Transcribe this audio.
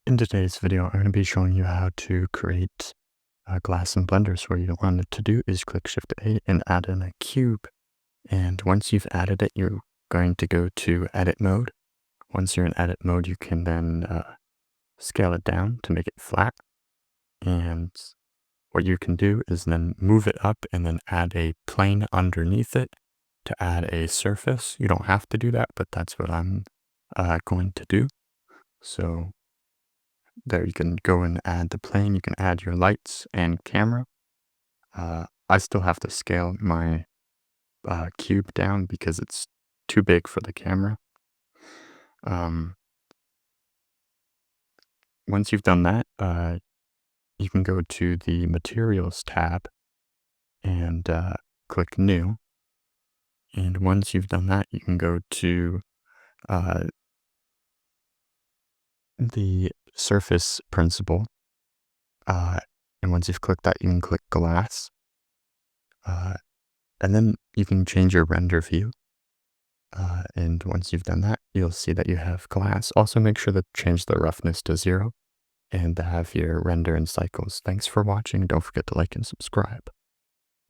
In today's video, I'm going to be showing you how to create glass in Blender. So what you want it to do is click Shift A and add in a cube. And once you've added it, you're going to go to Edit Mode. Once you're in Edit Mode, you can then scale it down to make it flat. And what you can do is then move it up and then add a plane underneath it to add a surface. You don't have to do that, but that's what I'm going to do. So there you can go and add the plane. You can add your lights and camera. I still have to scale my cube down because it's too big for the camera. Once you've done that, you can go to the Materials tab and click New. And once you've done that, you can go to the Surface Principle. And once you've clicked that, you can click Glass. And then you can change your render view. And once you've done that, you'll see that you have glass. Also make sure to change the roughness to 0 and have your render in cycles. Thanks for watching. Don't forget to like and subscribe.